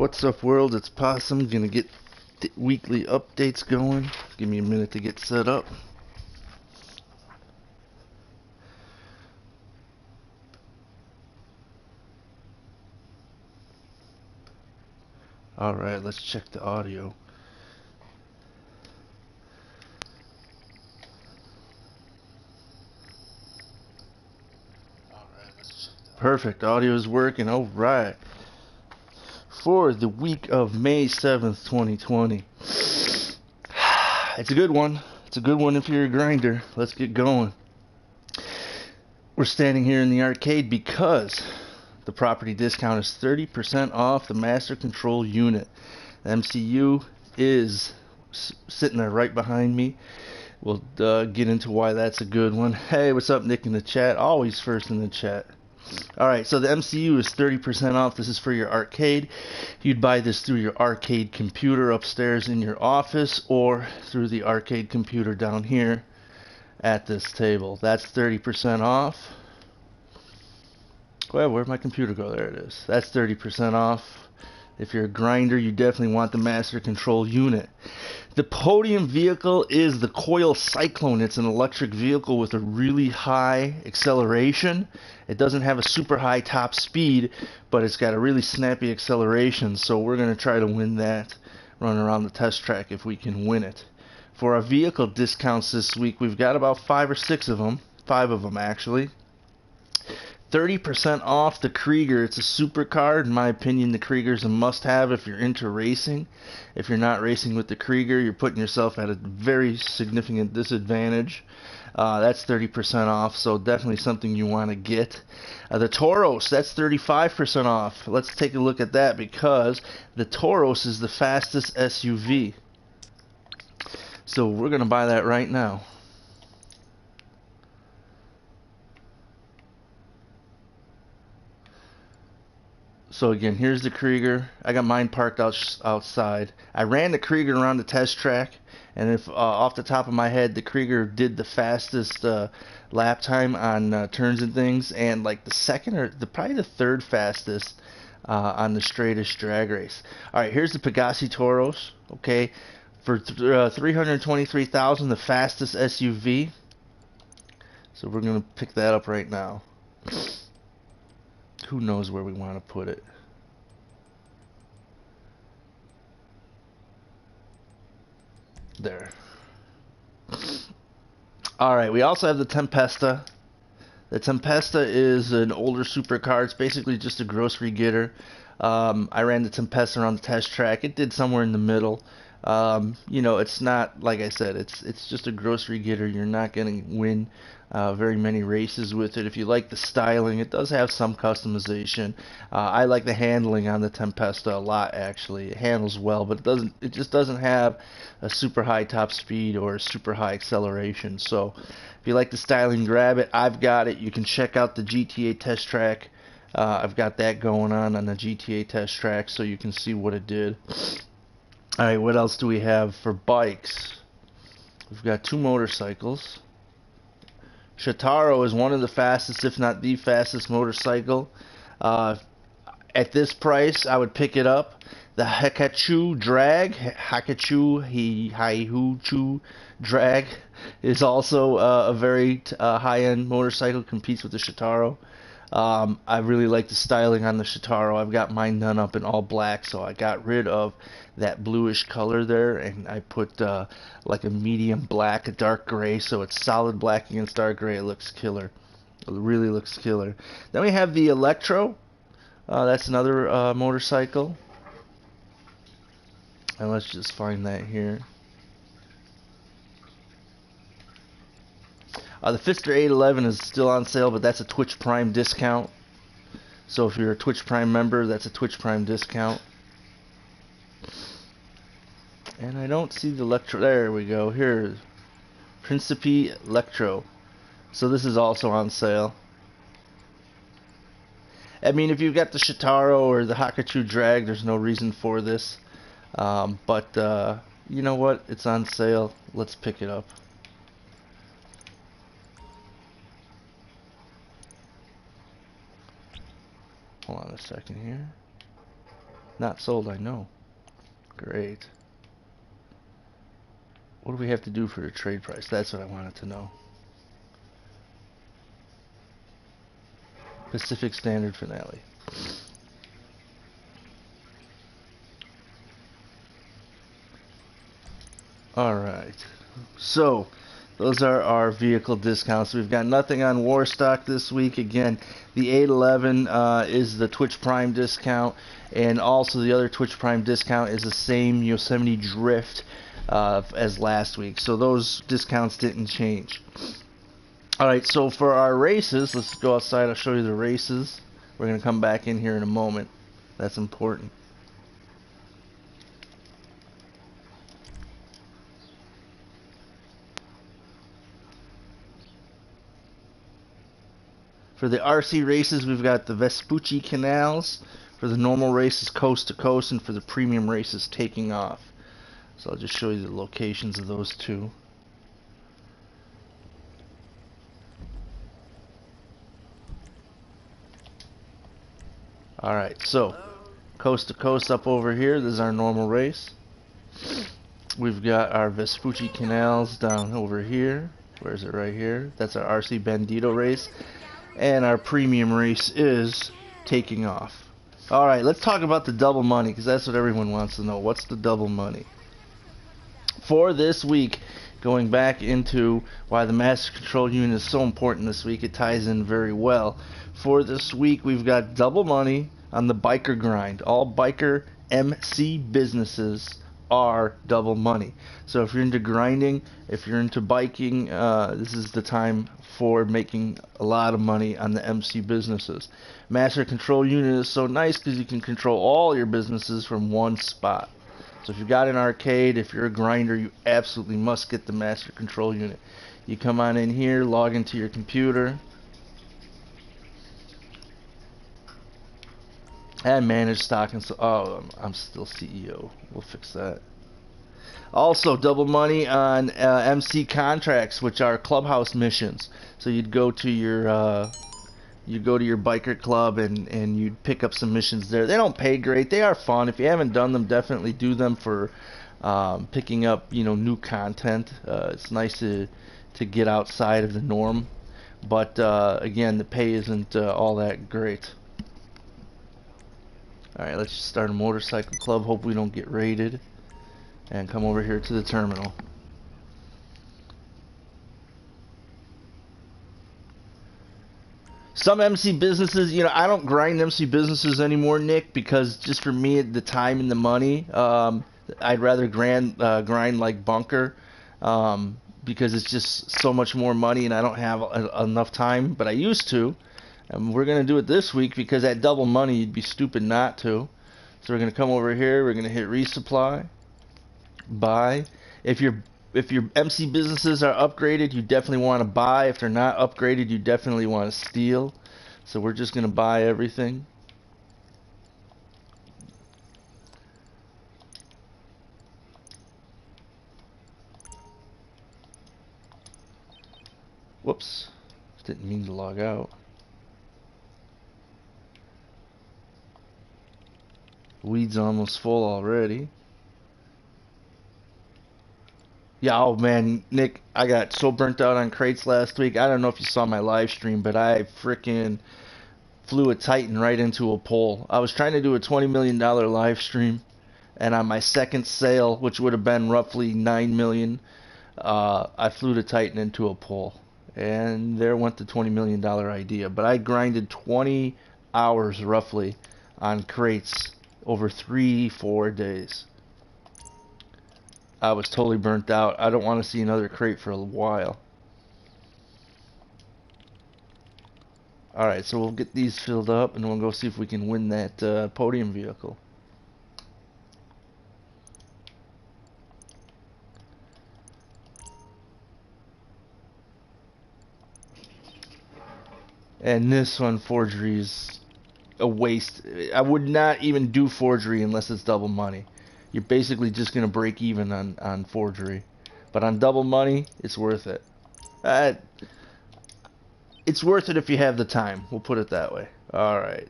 What's up, world? It's Possum. Gonna get the weekly updates going. Give me a minute to get set up. Alright, let's check the audio. Perfect, audio is working. Alright. For the week of May 7th, 2020. It's a good one. It's a good one if you're a grinder. Let's get going. We're standing here in the arcade because the property discount is 30% off the master control unit. The MCU is sitting there right behind me. We'll get into why that's a good one. Hey, what's up, Nick in the chat? Always first in the chat. Alright, so the MCU is 30% off. This is for your arcade. You'd buy this through your arcade computer upstairs in your office or through the arcade computer down here at this table. That's 30% off. Well, where'd my computer go? There it is. That's 30% off. If you're a grinder, you definitely want the master control unit. The PODIUM vehicle is the Coil Cyclone. It's an electric vehicle with a really high acceleration. It doesn't have a super high top speed, but it's got a really snappy acceleration. So we're going to try to win that, run around the test track if we can win it. For our vehicle discounts this week, we've got about 5 or 6 of them. 5 of them, actually. 30% off the Krieger. It's a supercar. In my opinion, the Krieger's a must-have if you're into racing. If you're not racing with the Krieger, you're putting yourself at a very significant disadvantage. That's 30% off, so definitely something you want to get. The Tauros, that's 35% off. Let's take a look at that because the Tauros is the fastest SUV. So we're going to buy that right now. So again, here's the Krieger. I got mine parked outside. I ran the Krieger around the test track, and if off the top of my head, the Krieger did the fastest lap time on turns and things, and like the second or probably the third fastest on the straightest drag race. All right, here's the Pegassi Tauros. Okay, for 323,000, the fastest SUV. So we're gonna pick that up right now. Who knows where we want to put it? There. Alright, we also have the Tempesta. The Tempesta is an older supercar. It's basically just a grocery getter. I ran the Tempesta around the test track. It did somewhere in the middle. You know, it's not, like I said, it's just a grocery getter. You're not going to win very many races with it. If you like the styling, it does have some customization. I like the handling on the Tempesta a lot, actually. It handles well, but it just doesn't have a super high top speed or a super high acceleration. So if you like the styling, grab it. I've got it. You can check out the GTA test track. I've got that going on the GTA test track, so you can see what it did. Alright, what else do we have for bikes? We've got 2 motorcycles. Shitaro is one of the fastest, if not the fastest motorcycle. At this price, I would pick it up. The Hakachu Drag, Haihuchu Drag, is also a very high-end motorcycle. Competes with the Shitaro. I really like the styling on the Shitaro. I've got mine done up in all black, so I got rid of that bluish color there, and I put like a medium black, a dark gray, so it's solid black against dark gray. It looks killer. It really looks killer. Then we have the Electro. That's another motorcycle. And let's just find that here. The Fister 811 is still on sale, but that's a Twitch Prime discount. So if you're a Twitch Prime member, that's a Twitch Prime discount. And I don't see the Electro. There we go. Here, Principe Electro. So this is also on sale. I mean, if you've got the Shitaro or the Hakachu Drag, there's no reason for this. But you know what? It's on sale. Let's pick it up. Hold on a second here. Not sold, I know. Great. What do we have to do for the trade price? That's what I wanted to know. Pacific Standard Finale. Alright. So, those are our vehicle discounts. We've got nothing on Warstock this week. Again, the 811 is the Twitch Prime discount, and also the other Twitch Prime discount is the same Yosemite Drift as last week. So those discounts didn't change. Alright, so for our races, let's go outside. I'll show you the races. We're going to come back in here in a moment. That's important. For the RC races, we've got the Vespucci Canals. For the normal races, coast to coast, and for the premium races, taking off. So I'll just show you the locations of those two. Alright, so coast to coast up over here, this is our normal race. We've got our Vespucci Canals down over here. Where is it? Right here. That's our RC Bandito race. And our premium race is taking off. Alright, let's talk about the double money, because that's what everyone wants to know. What's the double money? For this week, going back into why the Master Control Unit is so important this week, it ties in very well. For this week, we've got double money on the biker grind. All biker MC businesses are double money. So if you're into grinding, if you're into biking, this is the time for making a lot of money on the MC businesses. Master Control Unit is so nice because you can control all your businesses from one spot. So if you've got an arcade, if you're a grinder, you absolutely must get the Master Control Unit. You come on in here, log into your computer, and manage stock and so. Oh, I'm still CEO. We'll fix that. Also, double money on MC contracts, which are clubhouse missions. So you'd go to your biker club and you'd pick up some missions there. They don't pay great. They are fun. If you haven't done them, definitely do them for picking up new content. It's nice to get outside of the norm. But again, the pay isn't all that great. Alright, let's just start a motorcycle club. Hope we don't get raided. And come over here to the terminal. Some MC businesses, I don't grind MC businesses anymore, Nick, because just for me, the time and the money, I'd rather grind like Bunker, because it's just so much more money and I don't have enough time, but I used to. And we're going to do it this week because at double money, you'd be stupid not to. So we're going to come over here, we're going to hit resupply, buy. If your MC businesses are upgraded, you definitely want to buy. If they're not upgraded, you definitely want to steal. So we're just going to buy everything. Whoops. Didn't mean to log out. Weed's almost full already. Yeah, oh man, Nick, I got so burnt out on crates last week. I don't know if you saw my live stream, but I freaking flew a Titan right into a pole. I was trying to do a $20 million live stream, and on my second sale, which would have been roughly $9 million, I flew the Titan into a pole. And there went the $20 million idea. But I grinded 20 hours roughly on crates over 3-4 days. I was totally burnt out. I don't want to see another crate for a while. Alright, so we'll get these filled up and we'll go see if we can win that podium vehicle. And this one, forgery, is a waste. I would not even do forgery unless it's double money. You're basically just going to break even on forgery. But on double money, it's worth it. It's worth it if you have the time. We'll put it that way. Alright.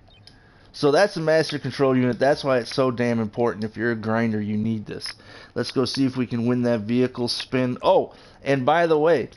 So that's a master control unit. That's why it's so damn important. If you're a grinder, you need this. Let's go see if we can win that vehicle spin. Oh, and by the way,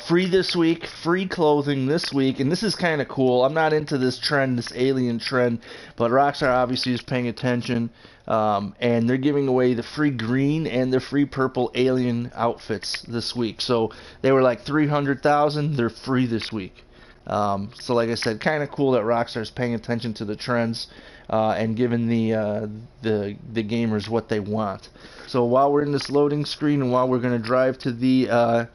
free this week, free clothing this week, and this is kind of cool. I'm not into this trend, this alien trend, but Rockstar obviously is paying attention, and they're giving away the free green and the free purple alien outfits this week. So they were like 300,000. They're free this week. So like I said, kind of cool that Rockstar is paying attention to the trends and giving the gamers what they want. So while we're in this loading screen and while we're going to drive to the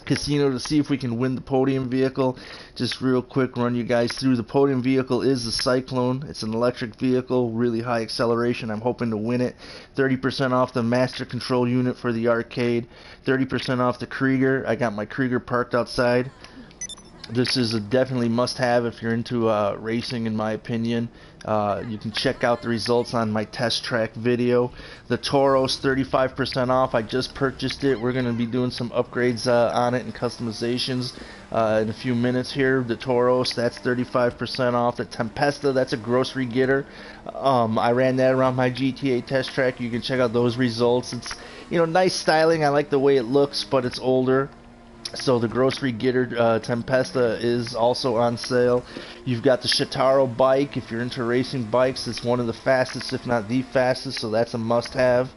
casino to see if we can win the podium vehicle, just real quick run you guys through. The podium vehicle is the Cyclone. It's an electric vehicle, really high acceleration. I'm hoping to win it. 30% off the master control unit for the arcade, 30% off the Krieger. I got my Krieger parked outside. This is a definitely must-have if you're into racing, in my opinion. You can check out the results on my test track video. The Tauros, 35% off. I just purchased it. We're going to be doing some upgrades on it and customizations in a few minutes here. The Tauros, that's 35% off. The Tempesta, that's a grocery getter. I ran that around my GTA test track. You can check out those results. It's, you know, nice styling. I like the way it looks, but it's older. So the grocery getter Tempesta is also on sale. You've got the Shitaro bike. If you're into racing bikes, it's one of the fastest, if not the fastest, so that's a must-have.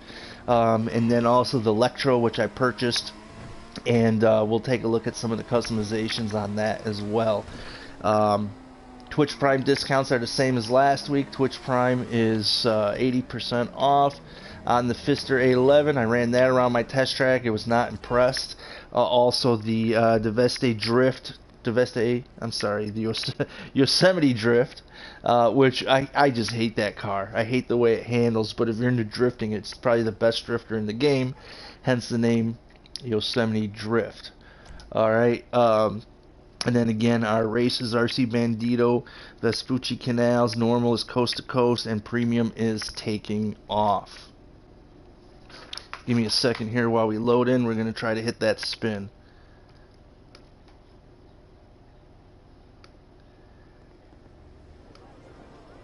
And then also the Electro, which I purchased, and we'll take a look at some of the customizations on that as well. Twitch Prime discounts are the same as last week. Twitch Prime is 80% off. On the Fister 811, I ran that around my test track. It was not impressed. Also, the Yosemite Drift, which I just hate that car. I hate the way it handles, but if you're into drifting, it's probably the best drifter in the game, hence the name Yosemite Drift. Alright, and then again, our races, RC Bandito, Vespucci Canals, normal is coast to coast, and premium is taking off. Give me a second here while we load in. We're going to try to hit that spin.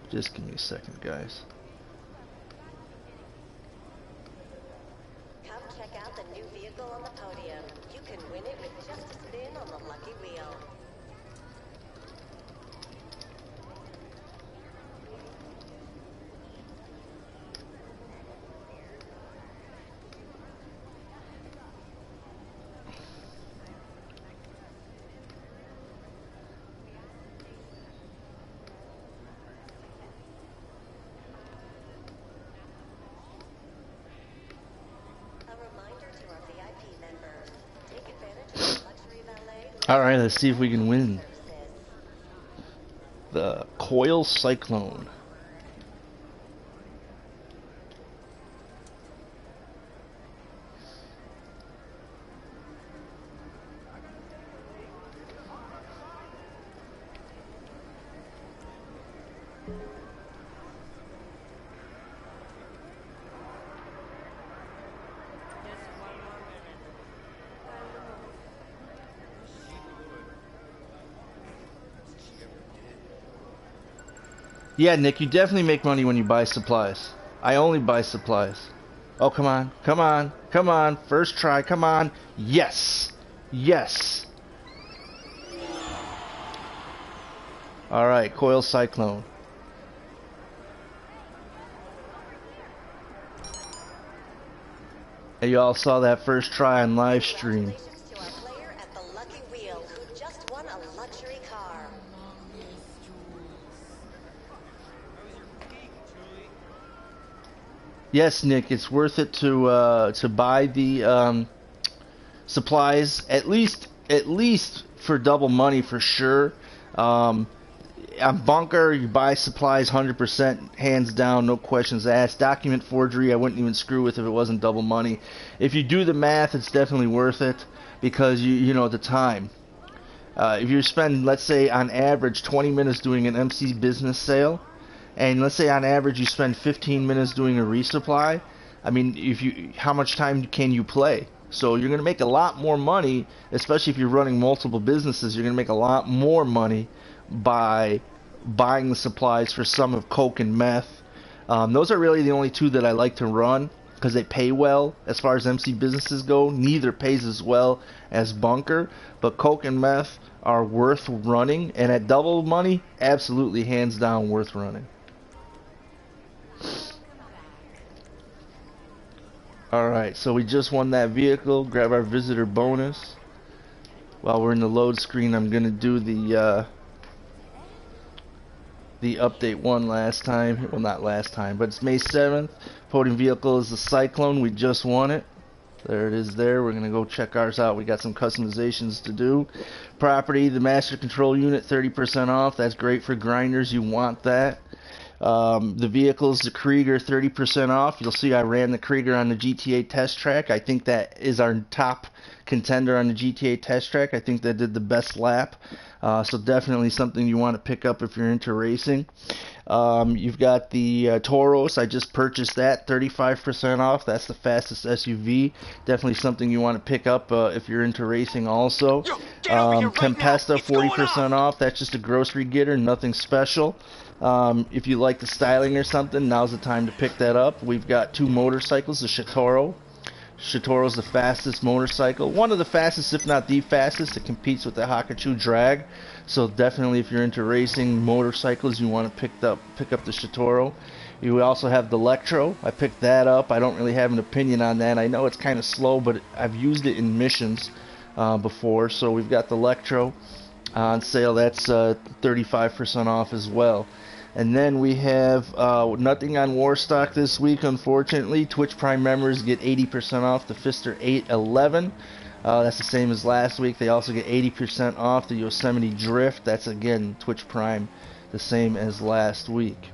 Just give me a second, guys. Come check out the new vehicle on the podium. You can win it with just a spin on the lucky wheel. Alright, let's see if we can win the Coil Cyclone. Yeah, Nick, you definitely make money when you buy supplies. I only buy supplies. Oh, come on, come on, come on. First try, come on. Yes, yes. Alright, Coil Cyclone. And you all saw that first try on live stream. Congratulations to our player at the Lucky Wheel who just won a luxury car. Yes, Nick, it's worth it to buy the supplies at least for double money for sure. On Bunker, you buy supplies 100%, hands down, no questions asked. Document forgery, I wouldn't even screw with if it wasn't double money. If you do the math, it's definitely worth it because you know the time. If you spend, let's say, on average 20 minutes doing an MC business sale, and let's say on average you spend 15 minutes doing a resupply, I mean, how much time can you play? So you're going to make a lot more money, especially if you're running multiple businesses. You're going to make a lot more money by buying the supplies for some of coke and meth. Those are really the only two that I like to run because they pay well as far as MC businesses go. Neither pays as well as bunker, but coke and meth are worth running, and at double money, absolutely hands down worth running. Alright, so we just won that vehicle. Grab our visitor bonus. While we're in the load screen, I'm going to do the update one last time. Well, not last time, but it's May 7th. Podium vehicle is the Cyclone. We just won it. There it is there. We're going to go check ours out. We got some customizations to do. Property, the master control unit, 30% off. That's great for grinders. You want that. The vehicles, the Krieger, 30% off. You'll see I ran the Krieger on the GTA test track. I think that is our top contender on the GTA test track. I think they did the best lap. So definitely something you want to pick up if you're into racing. You've got the Tauros. I just purchased that, 35% off. That's the fastest SUV. Definitely something you want to pick up if you're into racing also. Tempesta, 40% off. That's just a grocery getter, nothing special. If you like the styling or something, now's the time to pick that up. We've got two motorcycles, the Shitoro. Shitoro's the fastest motorcycle, one of the fastest, if not the fastest. It competes with the Hakachu drag, so definitely if you're into racing motorcycles, you want to pick up the Shitoro. You also have the Electro. I picked that up. I don't really have an opinion on that. I know it's kind of slow, but I've used it in missions before. So we've got the Electro on sale. That's 35% off as well. And then we have nothing on Warstock this week, unfortunately. Twitch Prime members get 80% off the Fister 811. That's the same as last week. They also get 80% off the Yosemite Drift. That's, again, Twitch Prime, the same as last week.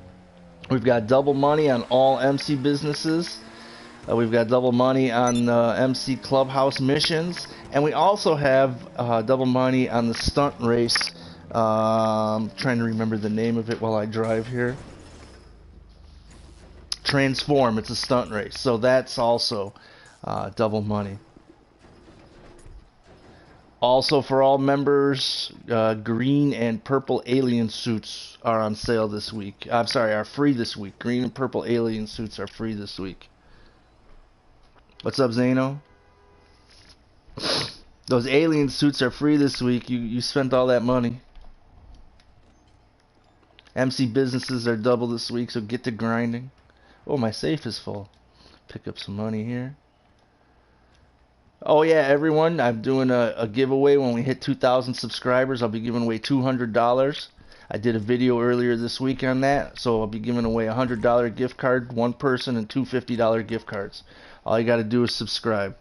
We've got double money on all MC businesses. We've got double money on MC Clubhouse missions. And we also have double money on the stunt race. Trying to remember the name of it while I drive here. Transform. It's a stunt race. So that's also double money. Also, for all members, green and purple alien suits are on sale this week. I'm sorry, are free this week. Green and purple alien suits are free this week. What's up, Zano? Those alien suits are free this week. You spent all that money. MC businesses are double this week, so get to grinding. Oh, my safe is full. Pick up some money here. Oh yeah, everyone, I'm doing a giveaway when we hit 2,000 subscribers. I'll be giving away $200. I did a video earlier this week on that, so I'll be giving away a $100 gift card, one person, and two $50 gift cards. All you got to do is subscribe.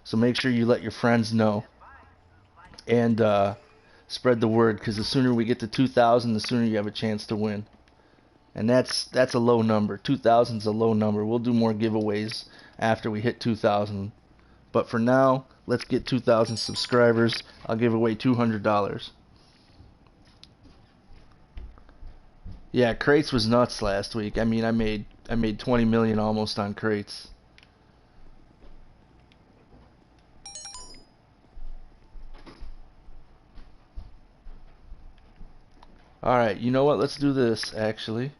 So make sure you let your friends know. And spread the word, because the sooner we get to 2,000, the sooner you have a chance to win. And that's a low number. 2,000 is a low number. We'll do more giveaways after we hit 2,000. But for now, let's get 2,000 subscribers. I'll give away $200. Yeah, crates was nuts last week. I mean, I made 20 million almost on crates. Alright, you know what? Let's do this, actually.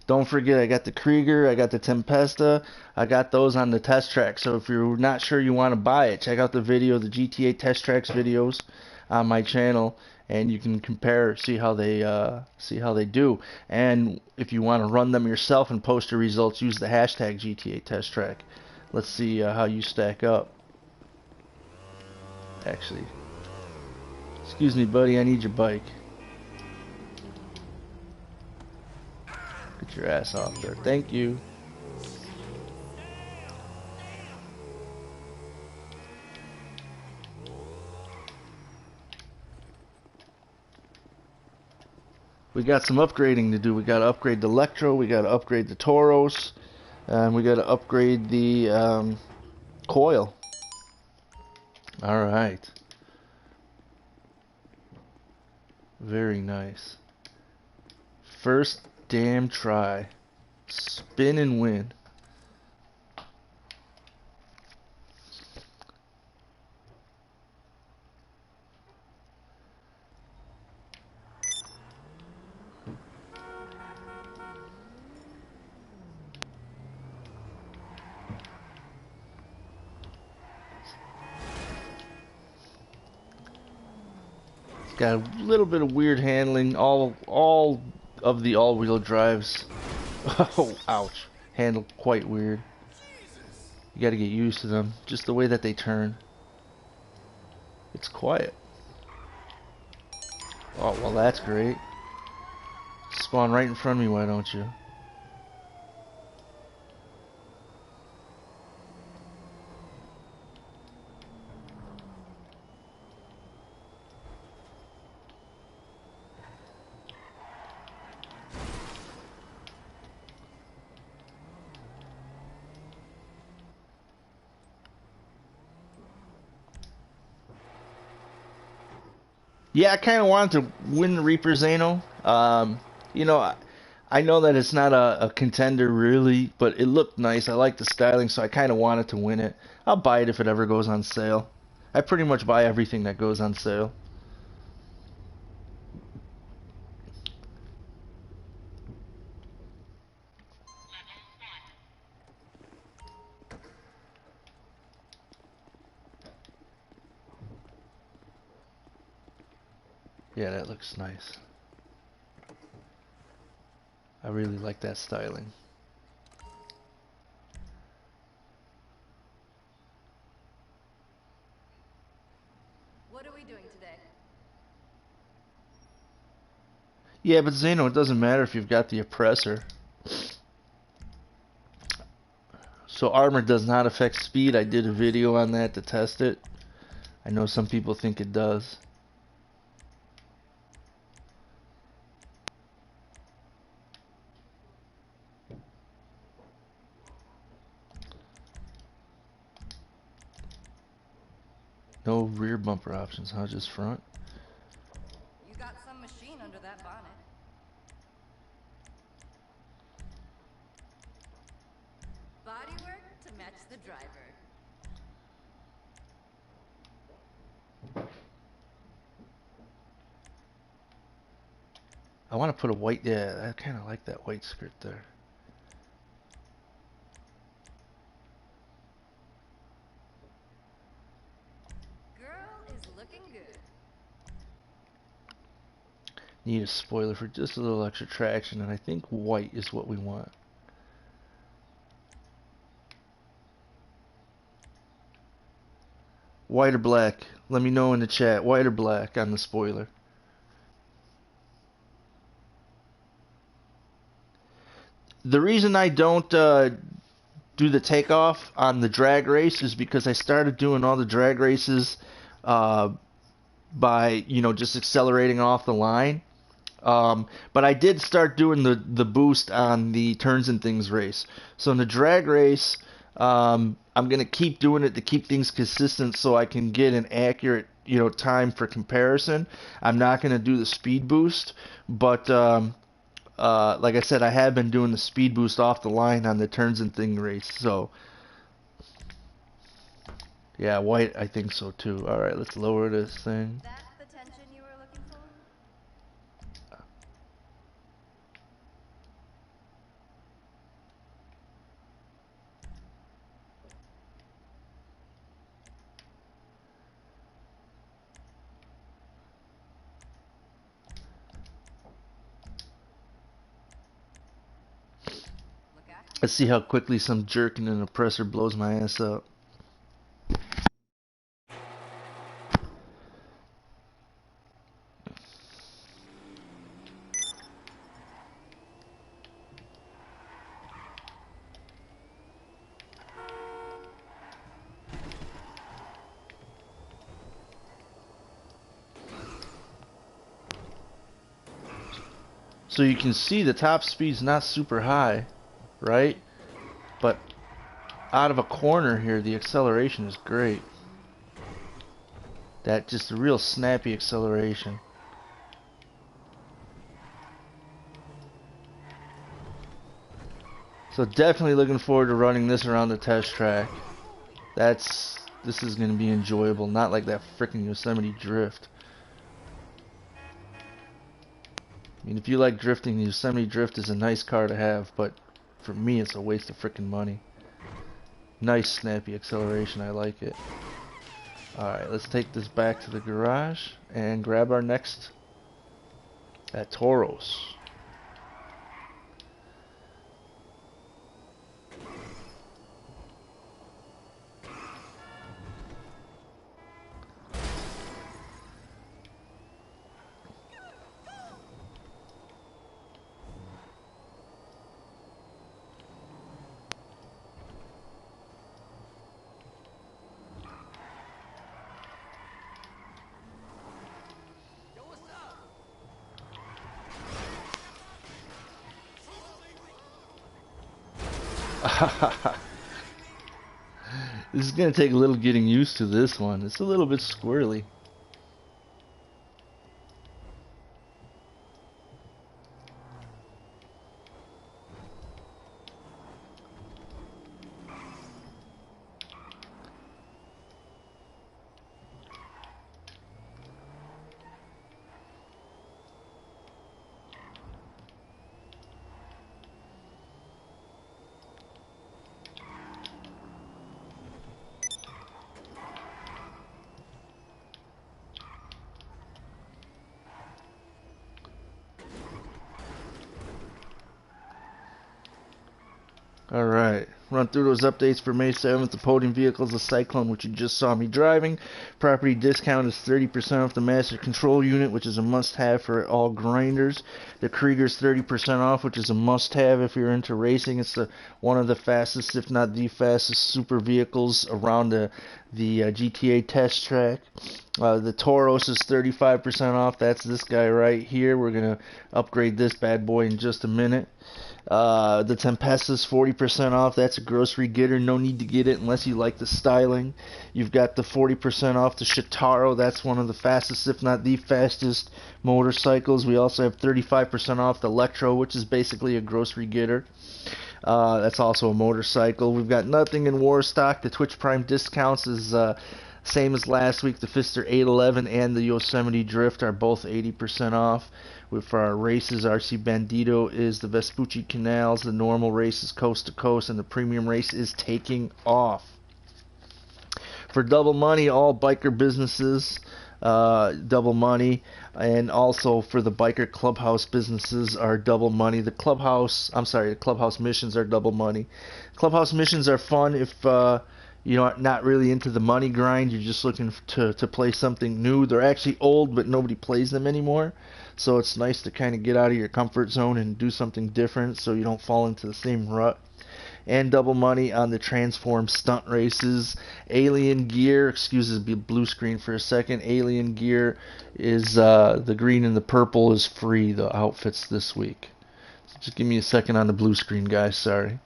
Don't forget, I got the Krieger, I got the Tempesta, I got those on the test track. So if you're not sure you want to buy it, check out the video, the GTA test tracks videos on my channel, and you can compare, see how they do. And if you want to run them yourself and post your results, use the hashtag GTA test track. Let's see how you stack up. Actually, excuse me, buddy, I need your bike. Get your ass off there. Thank you. We got some upgrading to do. We got to upgrade the Electro. We got to upgrade the Tauros. And we got to upgrade the Coil. Alright. Very nice. First damn try. Spin and win. Got a little bit of weird handling. All of the all-wheel drives. Oh, ouch. Handle quite weird. You got to get used to them. Just the way that they turn. It's quiet. Oh, well, that's great. Spawn right in front of me, why don't you? Yeah, I kind of wanted to win the Reaper Zano. You know, I know that it's not a contender really, but it looked nice. I like the styling, so I kind of wanted to win it. I'll buy it if it ever goes on sale. I pretty much buy everything that goes on sale. Yeah, that looks nice. I really like that styling. What are we doing today? Yeah, but Zano, it doesn't matter if you've got the oppressor. So armor does not affect speed. I did a video on that to test it. I know some people think it does. No rear bumper options, huh? Just front. You got some machine under that bonnet. Bodywork to match the driver. I want to put a white, yeah, I kind of like that white skirt there. Girl is looking good. Need a spoiler for just a little extra traction, and I think white is what we want. White or black? Let me know in the chat. White or black on the spoiler. The reason I don't do the takeoff on the drag race is because I started doing all the drag races by, you know, just accelerating off the line. But I did start doing the boost on the turns and things race. So in the drag race, I'm gonna keep doing it to keep things consistent so I can get an accurate, you know, time for comparison. I'm not gonna do the speed boost, but like I said, I have been doing the speed boost off the line on the turns and thing race. So yeah, white, I think so too. All right, let's lower this thing. That the tension you were looking for? Look after Let's see how quickly some jerk in an oppressor blows my ass up. So you can see the top speed's not super high, right? But out of a corner here, the acceleration is great. That just a real snappy acceleration. So definitely looking forward to running this around the test track. This is going to be enjoyable, not like that freaking Yosemite Drift. I mean, if you like drifting, the Yosemite Drift is a nice car to have, but for me, it's a waste of freaking money. Nice snappy acceleration, I like it. Alright, let's take this back to the garage and grab our next at Toros. This is going to take a little getting used to this one. It's a little bit squirrely. Alright, run through those updates for May 7th. The Podium vehicle is a Cyclone, which you just saw me driving. Property discount is 30% off the Master Control Unit, which is a must-have for all grinders. The Krieger's 30% off, which is a must-have if you're into racing. It's one of the fastest, if not the fastest, super vehicles around the GTA test track. The Toros is 35% off. That's this guy right here. We're going to upgrade this bad boy in just a minute. The Tempesta's 40% off. That's a grocery getter. No need to get it unless you like the styling. You've got the 40% off the Shitaro. That's one of the fastest, if not the fastest, motorcycles. We also have 35% off the Electro, which is basically a grocery getter. That's also a motorcycle. We've got nothing in war stock. The Twitch Prime discounts is same as last week. The Fister 811 and the Yosemite Drift are both 80% off. For our races, RC Bandito is the Vespucci Canals, the normal race is Coast to Coast, and the premium race is taking off. For double money, all biker businesses, double money, and also for the biker clubhouse businesses are double money. The clubhouse missions are double money. Clubhouse missions are fun if you're not really into the money grind. You're just looking to play something new. They're actually old, but nobody plays them anymore. So it's nice to kind of get out of your comfort zone and do something different so you don't fall into the same rut. And double money on the Transform stunt races. Alien Gear, excuse the blue screen for a second. Alien Gear is the green and the purple is free, the outfits this week. So just give me a second on the blue screen, guys. Sorry.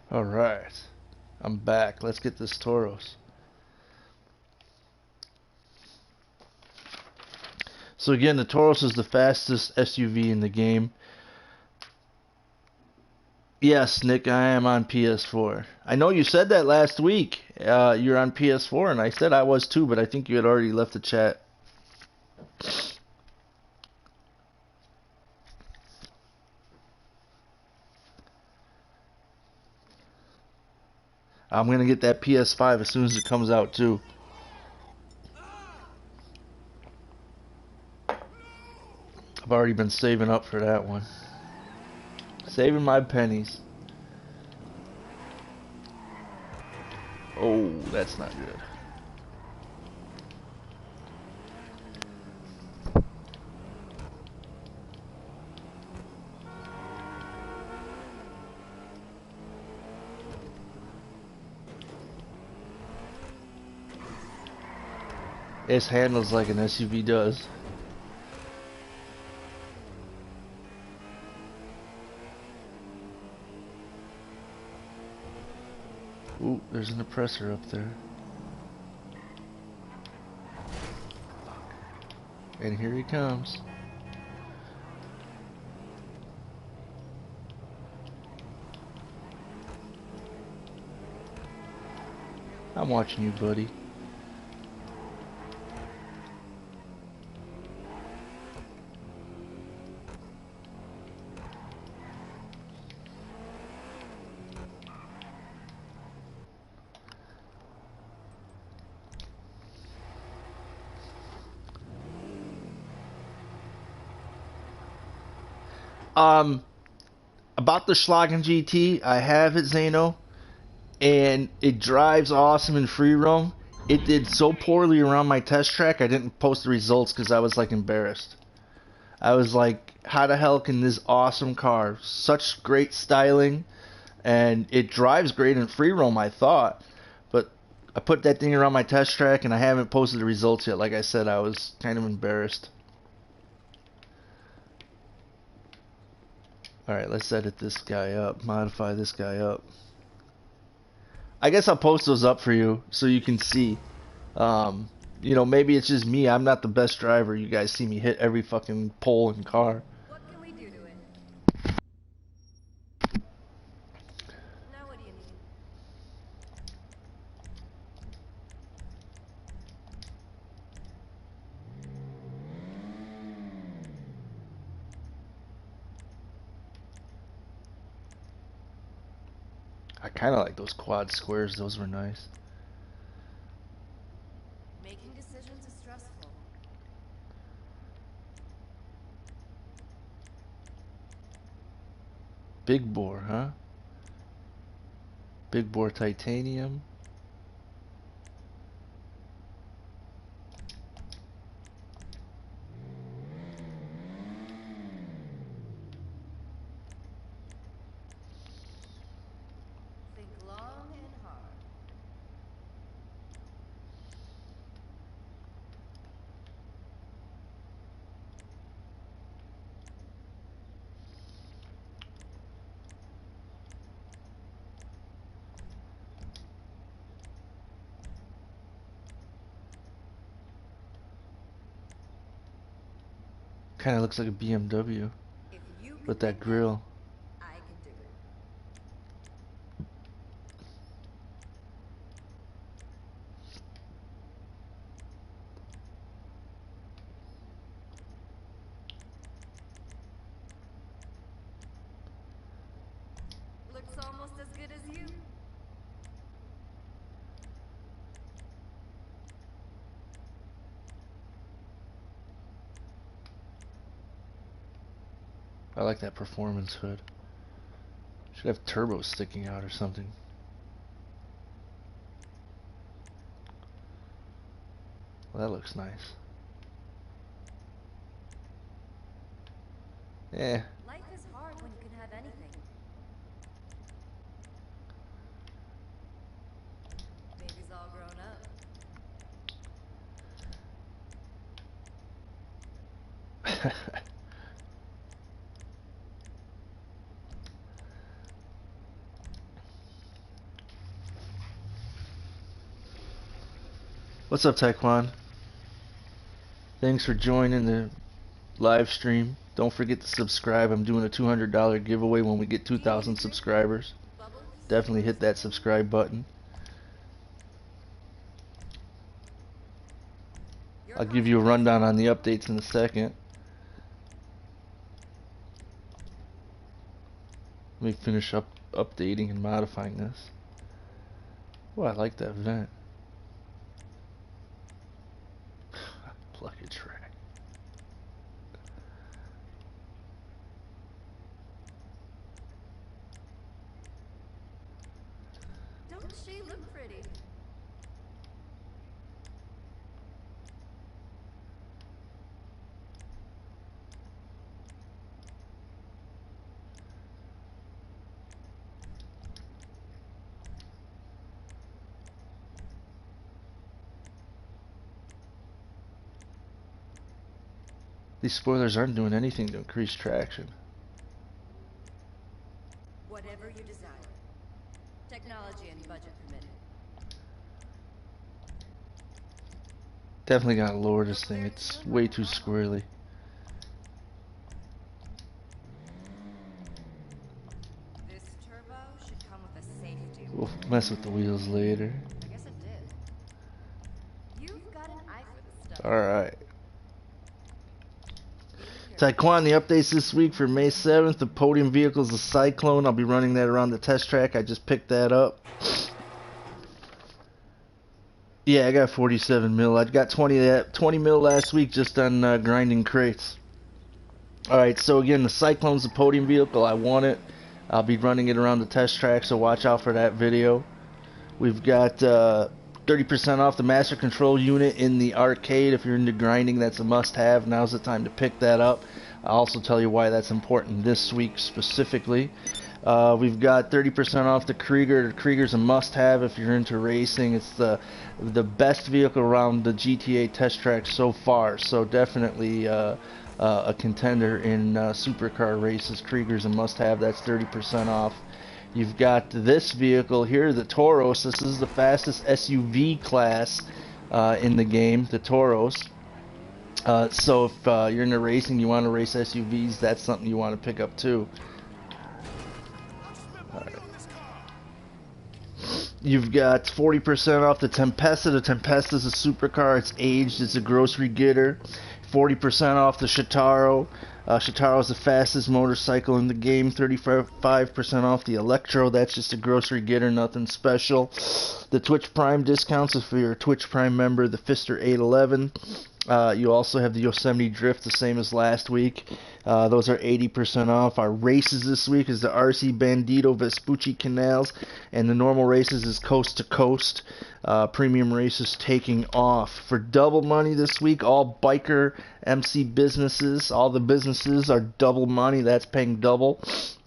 Alright, I'm back. Let's get this Toros. So again, the Toros is the fastest SUV in the game. Yes, Nick, I am on PS4. I know you said that last week. You're on PS4, and I said I was too, but I think you had already left the chat. I'm going to get that PS5 as soon as it comes out too. I've already been saving up for that one. Saving my pennies. Oh, that's not good. It handles like an SUV does. Ooh, there's an oppressor up there. And here he comes. I'm watching you, buddy. About the Schlagen GT, I have it, Zano, and it drives awesome in free roam. It did so poorly around my test track, I didn't post the results because I was like embarrassed. I was like, how the hell can this awesome car, such great styling, and it drives great in free roam, I thought, but I put that thing around my test track and I haven't posted the results yet. Like I said, I was kind of embarrassed. Alright, let's edit this guy up, modify this guy up. I guess I'll post those up for you so you can see. You know, maybe it's just me. I'm not the best driver. You guys see me hit every fucking pole and car. What can we do to it? Now what do you need? I kind of like those quad squares. Those were nice. Making decisions is stressful. Big bore, huh? Big bore titanium. Think long and hard. Kind of looks like a BMW If you can with do that grill. I can do it. Looks almost as good as you. I like that performance hood. Should have turbos sticking out or something. Well, that looks nice. Eh. Life is hard when you can have anything. Baby's all grown up. What's up, Taekwon? Thanks for joining the live stream. Don't forget to subscribe. I'm doing a $200 giveaway when we get 2,000 subscribers. Bubbles? Definitely hit that subscribe button. Your I'll give you a rundown on the updates in a second. Let me finish up updating and modifying this. Oh, I like that vent. Luggage rack. Don't she look pretty? These spoilers aren't doing anything to increase traction. Whatever you desire. Technology and budget permitting. Definitely gotta lower this thing. It's way too squirrely. This turbo should come with a safety. We'll mess with the wheels later. I guess it did. You've got an eye for the stuff. Alright. Taekwon, the updates this week for May 7th. The podium vehicle is the Cyclone. I'll be running that around the test track. I just picked that up. Yeah, I got 47 mil. I got 20 mil last week just on grinding crates. Alright, so again, the Cyclone's the podium vehicle. I want it. I'll be running it around the test track, so watch out for that video. We've got 30% off the Master Control unit in the arcade. If you're into grinding, that's a must-have. Now's the time to pick that up. I'll also tell you why that's important this week specifically. We've got 30% off the Krieger. The Krieger's a must-have if you're into racing. It's the best vehicle around the GTA test track so far. So definitely a contender in supercar races. Krieger's a must-have. That's 30% off. You've got this vehicle here, the Tauros. This is the fastest SUV class in the game, the Tauros. So if you're into racing, you want to race SUVs, that's something you want to pick up too. Right. You've got 40% off the Tempesta. The Tempesta is a supercar. It's aged. It's a grocery getter. 40% off the Shitaro. Shitaro is the fastest motorcycle in the game. 35% off the Electro. That's just a grocery getter, nothing special. The Twitch Prime discounts is for your Twitch Prime member, the Fister 811. You also have the Yosemite Drift, the same as last week. Those are 80% off. Our races this week is the RC Bandito Vespucci Canals, and the normal races is Coast to Coast. Premium races taking off. For double money this week, all biker MC businesses, all the businesses are double money. That's paying double.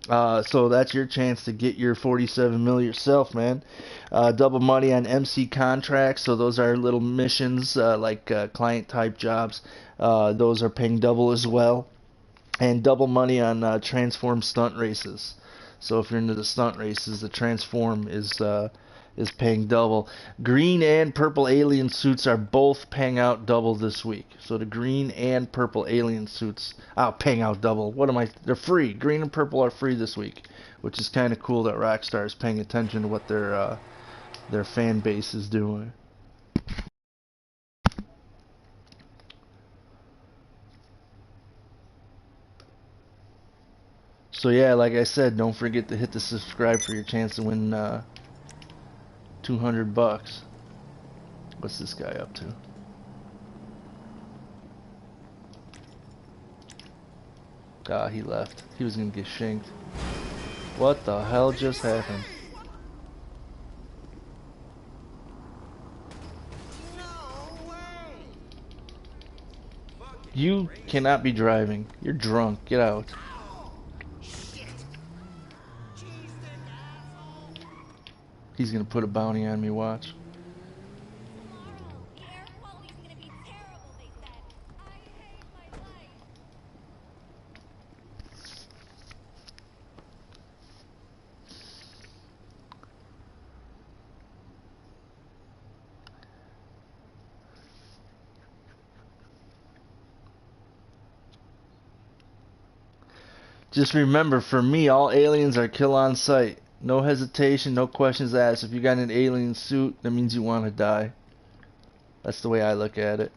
So that's your chance to get your 47 mil yourself, man. Double money on MC contracts, so those are little missions like client type jobs. Those are paying double as well. And double money on Transform stunt races. So if you're into the stunt races, the Transform is paying double. Green and purple alien suits are both paying out double this week. So the green and purple alien suits are paying out double. They're free. Green and purple are free this week, which is kind of cool that Rockstar is paying attention to what their fan base is doing. So yeah, like I said, don't forget to hit the subscribe for your chance to win $200. What's this guy up to? Ah, he left. He was gonna get shanked. What the hell just happened? You cannot be driving. You're drunk. Get out. He's gonna put a bounty on me, watch. Just remember, for me, all aliens are kill on sight. No hesitation, no questions asked. If you got an alien suit, that means you want to die. That's the way I look at it.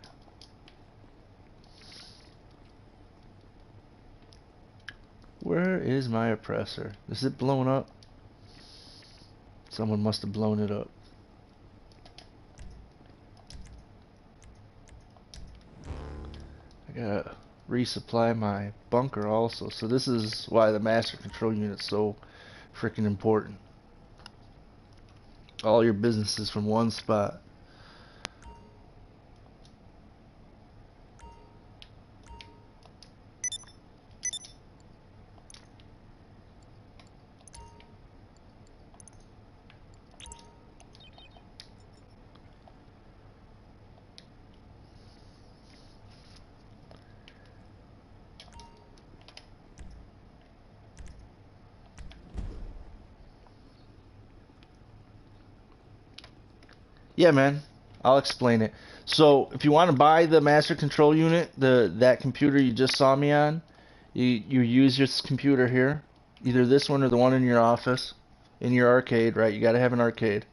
Where is my oppressor? Is it blown up? Someone must have blown it up. I gotta resupply my bunker also. So this is why the master control unit's so freaking important. All your businesses from one spot. Yeah, man. I'll explain it. So if you want to buy the master control unit, that computer you just saw me on, you use this computer here, either this one or the one in your office, in your arcade, right? You got to have an arcade.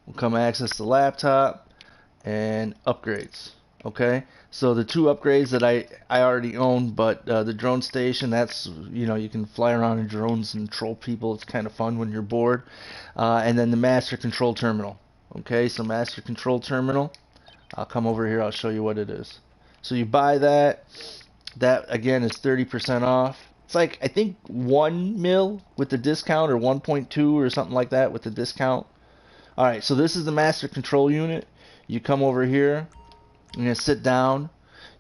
We'll come access the laptop and upgrades. Okay, so the two upgrades that I already own, but the drone station, that's, you can fly around in drones and troll people. It's kind of fun when you're bored. And then the master control terminal. Okay, so master control terminal. I'll come over here. I'll show you what it is. So you buy that. That again is 30% off. It's like, I think 1 mil with the discount, or 1.2 or something like that with the discount. All right, so this is the master control unit. You come over here. You're gonna sit down.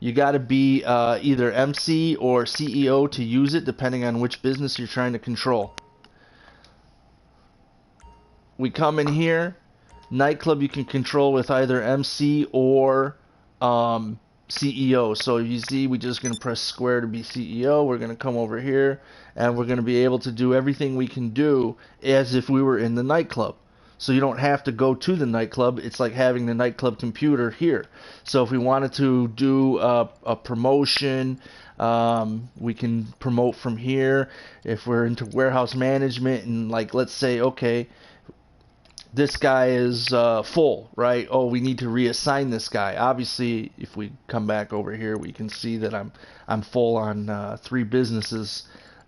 You got to be either MC or CEO to use it, depending on which business you're trying to control. We come in here. Nightclub you can control with either MC or CEO. So you see, we're just going to press square to be CEO. We're going to come over here, and we're going to be able to do everything we can do as if we were in the nightclub. So you don't have to go to the nightclub. It's like having the nightclub computer here. So if we wanted to do a promotion, we can promote from here. If we're into warehouse management, and like, let's say, okay, this guy is full, right? Oh, we need to reassign this guy. Obviously, if we come back over here, we can see that I'm full on 3 businesses.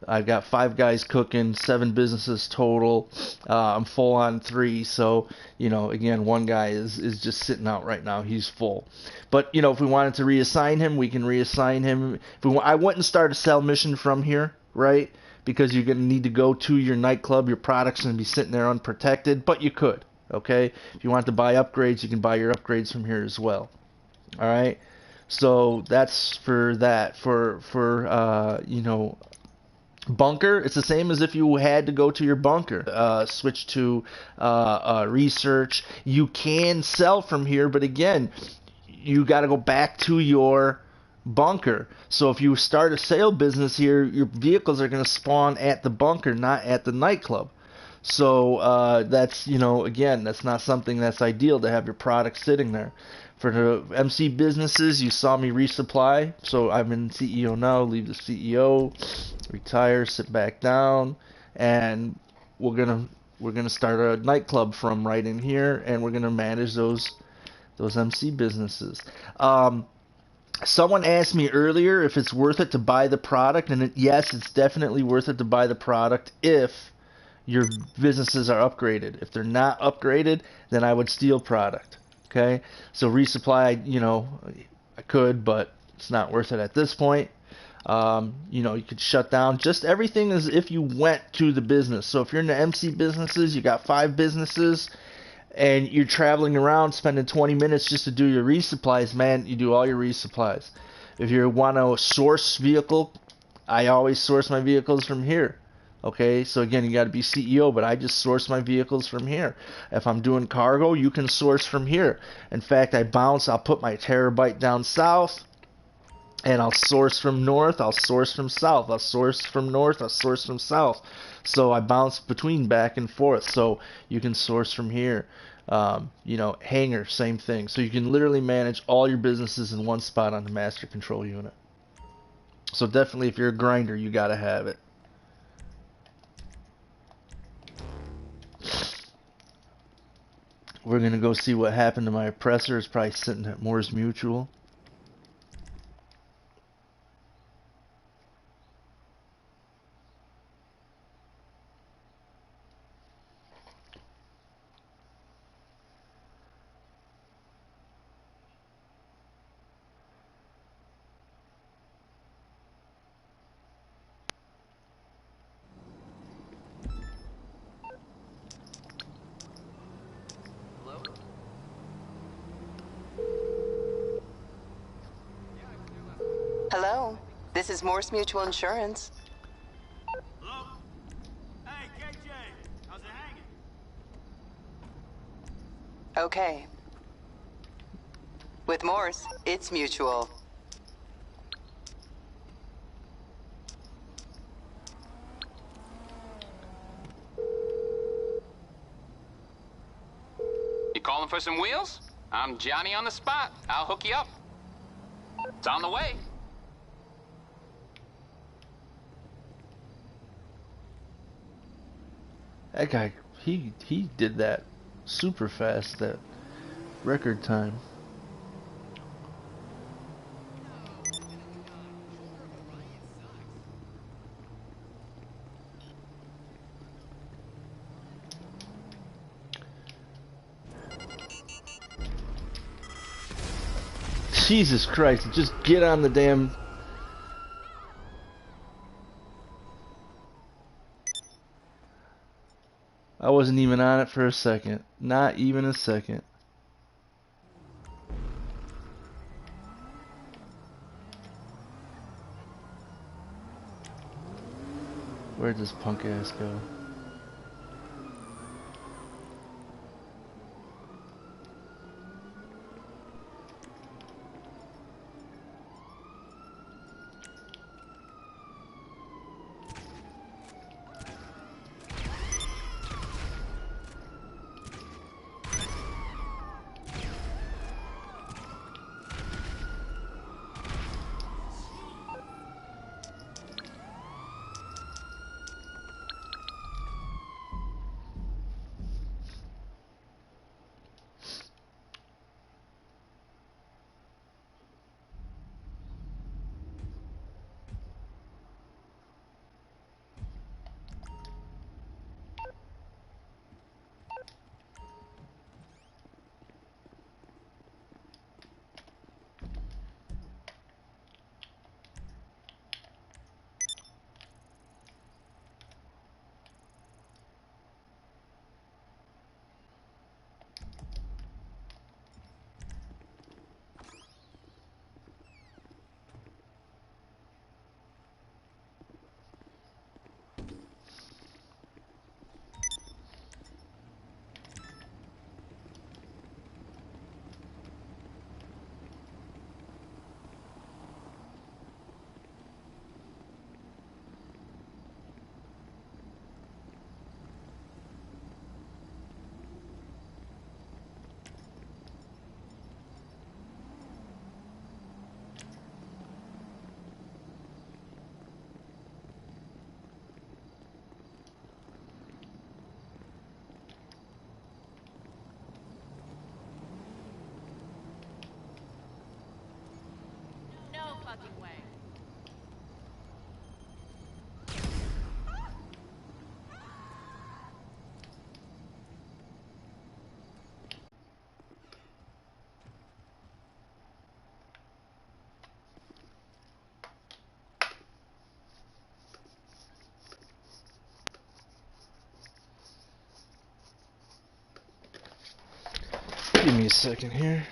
I've got 5 guys cooking, 7 businesses total. I'm full on 3, so again, one guy is just sitting out right now. He's full. But if we wanted to reassign him, we can reassign him. I wouldn't start a sell mission from here, right? Because you're going to need to go to your nightclub. Your product's going to be sitting there unprotected, but you could, okay? If you want to buy upgrades, you can buy your upgrades from here as well. All right? So that's for that. For bunker, it's the same as if you had to go to your bunker. Switch to research. You can sell from here, but again, you got to go back to your bunker. So if you start a sale business here, your vehicles are going to spawn at the bunker, not at the nightclub. So that's, again, that's not something that's ideal to have your product sitting there. For the MC businesses, you saw me resupply. So I'm in CEO now. Leave the CEO, retire, sit back down, and we're gonna start a nightclub from right in here, and we're gonna manage those MC businesses. Someone asked me earlier if it's worth it to buy the product, and yes, it's definitely worth it to buy the product if your businesses are upgraded. If they're not upgraded, then I would steal product. Okay, so resupply, I could, but it's not worth it at this point. You could shut down just everything as if you went to the business. So if you're in the MC businesses, you got 5 businesses, and you're traveling around spending 20 minutes just to do your resupplies, man, you do all your resupplies. If you want to source vehicle, I always source my vehicles from here. Okay, so again, you got to be CEO, but I just source my vehicles from here. If I'm doing cargo, you can source from here. In fact, I'll put my terabyte down south, and I'll source from north, I'll source from south, I'll source from north, I'll source from south. So I bounce between back and forth. So you can source from here. Hangar, same thing. So you can literally manage all your businesses in one spot on the master control unit. So definitely, if you're a grinder, you got to have it. We're going to go see what happened to my oppressor. It's probably sitting at Moore's Mutual. Hello, this is Morse Mutual Insurance. Hello? Hey, KJ, how's it hanging? Okay. With Morse, it's mutual. Calling for some wheels? I'm Johnny on the spot. I'll hook you up. It's on the way. That guy, he did that super fast, that record time. Jesus Christ, just get on the damn... I wasn't even on it for a second. Not even a second. Where'd this punk ass go? No fucking way. Give me a second here.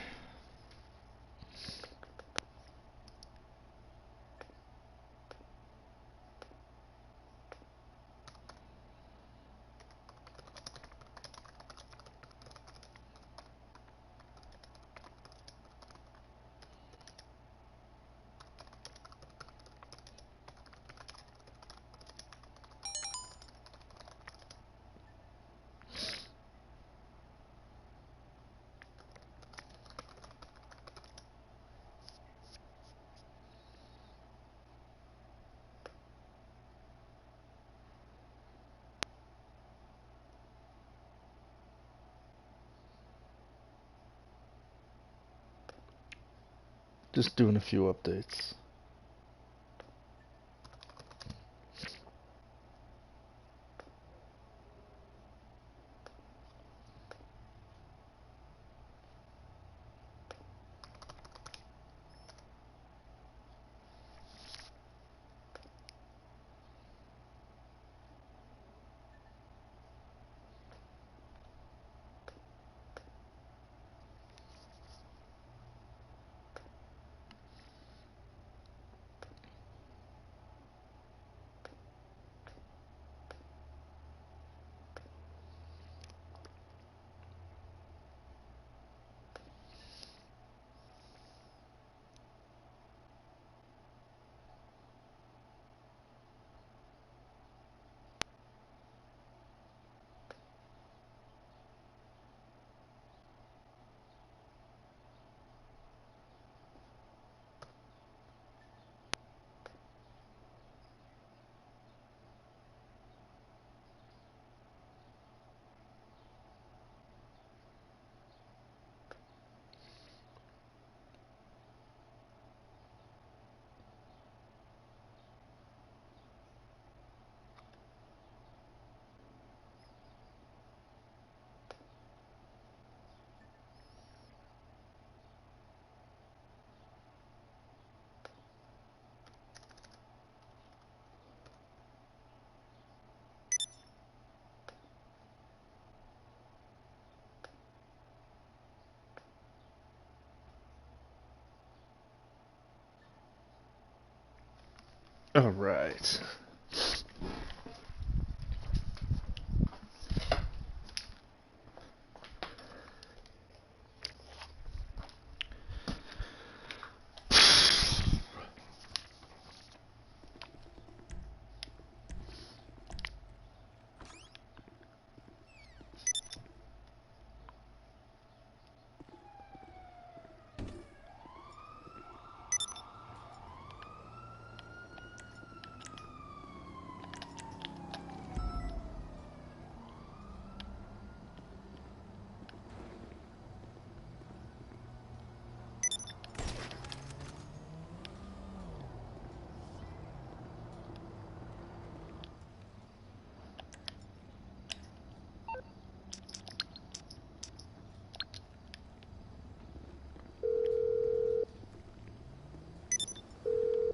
Just doing a few updates. All right.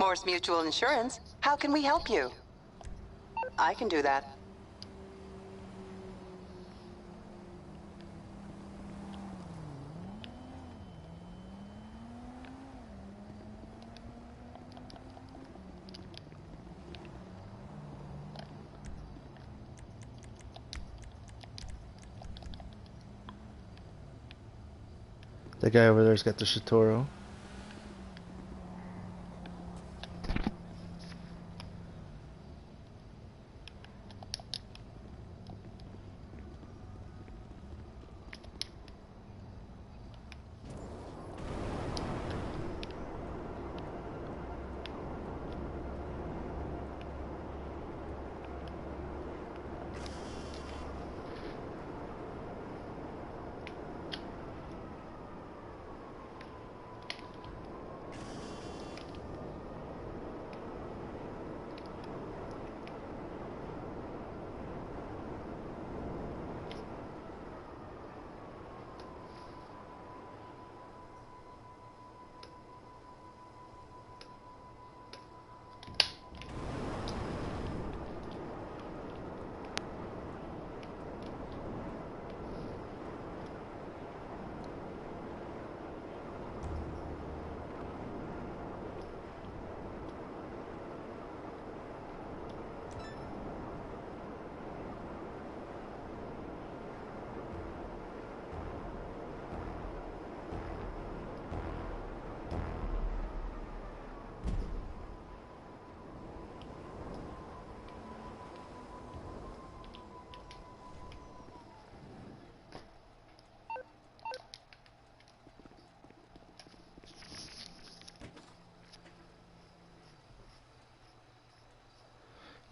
Morse Mutual Insurance. How can we help you? I can do that. That guy over there's got the Shitoro.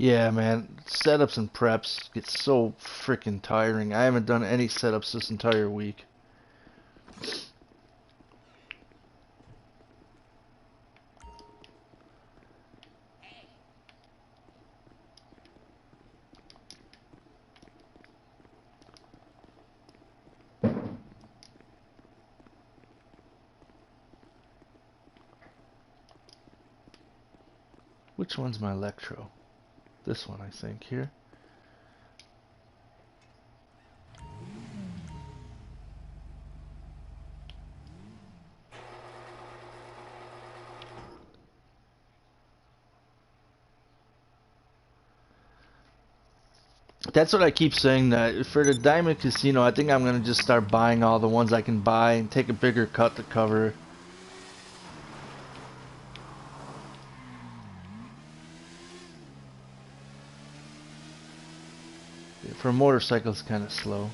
Yeah, man, setups and preps get so freaking tiring. I haven't done any setups this entire week. Which one's my Electro? This one, I think, here. That's what I keep saying, that for the Diamond Casino, I think I'm going to just start buying all the ones I can buy and take a bigger cut to cover. For motorcycles, kind of slow.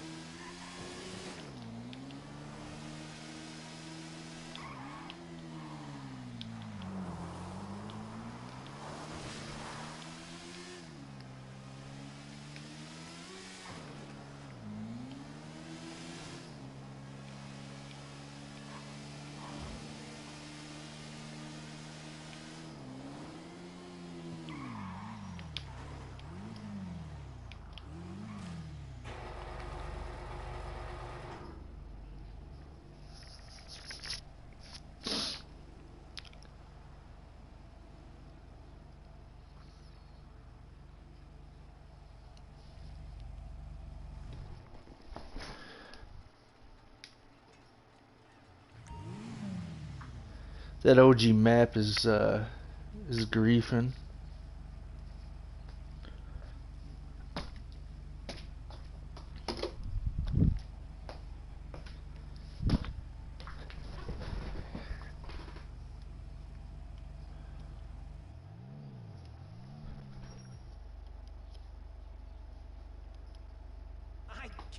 That OG map is griefing.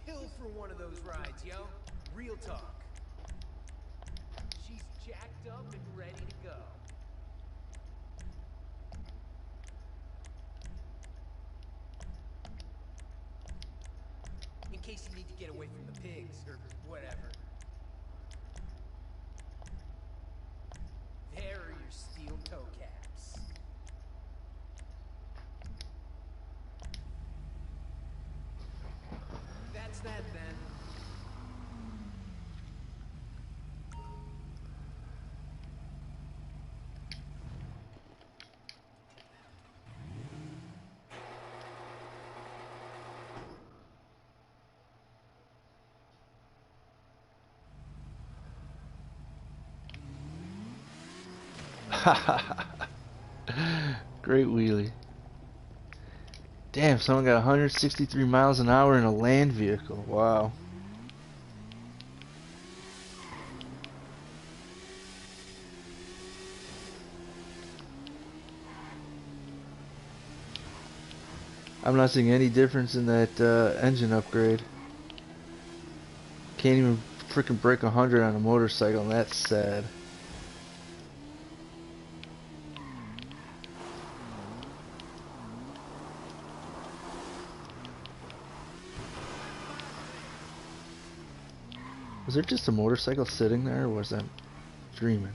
kill for one of those rides, yo. Real talk. She's jacked up and ready to go. In case you need to get away from the pigs or whatever. There are your steel toe caps. That's that then. Great wheelie. Damn, someone got 163 miles an hour in a land vehicle. Wow. I'm not seeing any difference in that engine upgrade. Can't even freaking break 100 on a motorcycle, and that's sad. Was there just a motorcycle sitting there, or was I dreaming?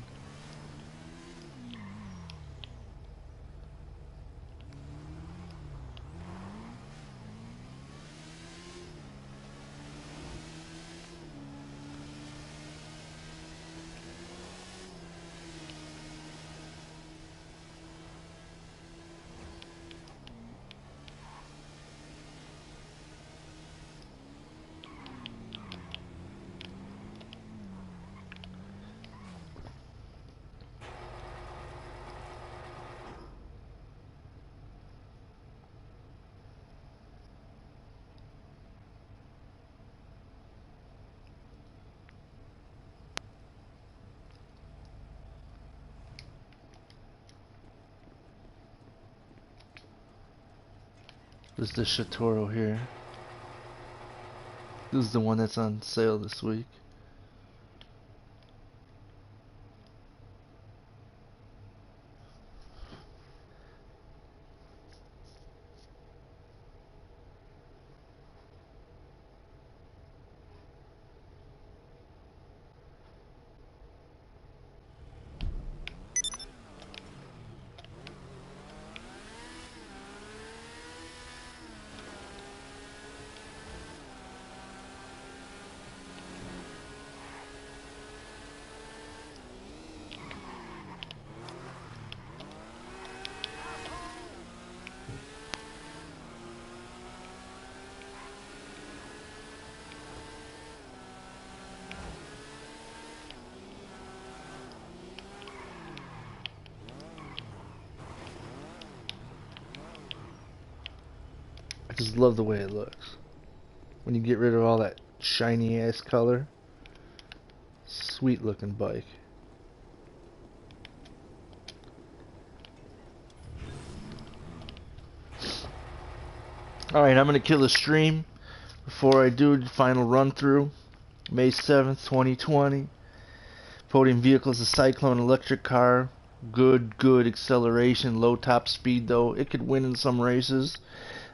This is the Shitoro here. This is the one that's on sale this week. I just love the way it looks. When you get rid of all that shiny ass color. Sweet looking bike. Alright, I'm going to kill the stream before I do the final run through. May 7th, 2020. Podium vehicle is a Cyclone electric car. Good acceleration, low top speed though. It could win in some races.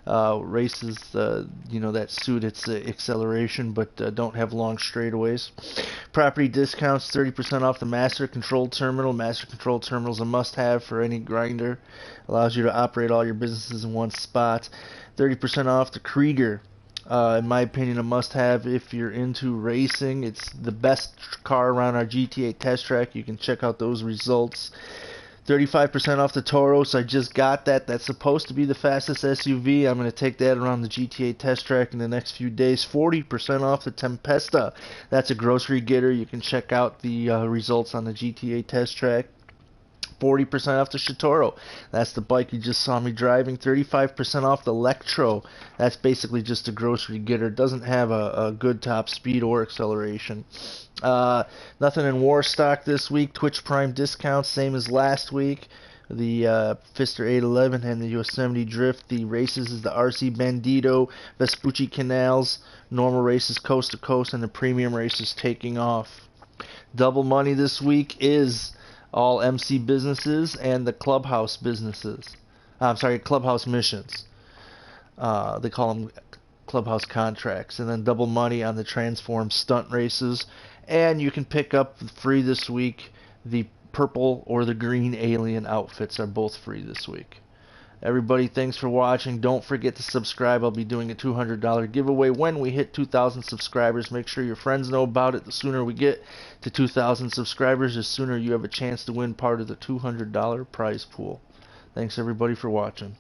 You know, that suit its acceleration, but don't have long straightaways. Property discounts, 30% off the Master Control Terminal. Master Control Terminal is a must-have for any grinder. Allows you to operate all your businesses in one spot. 30% off the Krieger. In my opinion, a must-have if you're into racing. It's the best car around our GTA test track. You can check out those results. 35% off the Tauros. I just got that. That's supposed to be the fastest SUV. I'm going to take that around the GTA test track in the next few days. 40% off the Tempesta. That's a grocery getter. You can check out the results on the GTA test track. 40% off the Shitoro. That's the bike you just saw me driving. 35% off the Electro. That's basically just a grocery getter. Doesn't have a good top speed or acceleration. Nothing in war stock this week. Twitch Prime discounts, same as last week. the Pfister 811 and the Yosemite Drift. The races is the RC Bandito, Vespucci Canals, normal races coast to coast, and the premium races taking off. Double money this week is all MC businesses and the Clubhouse businesses. I'm sorry, Clubhouse missions. They call them Clubhouse contracts. And then double money on the Transform stunt races. And you can pick up free this week the purple or the green alien outfits are both free this week. Everybody, thanks for watching. Don't forget to subscribe. I'll be doing a $200 giveaway when we hit 2,000 subscribers. Make sure your friends know about it. The sooner we get to 2,000 subscribers, the sooner you have a chance to win part of the $200 prize pool. Thanks everybody for watching.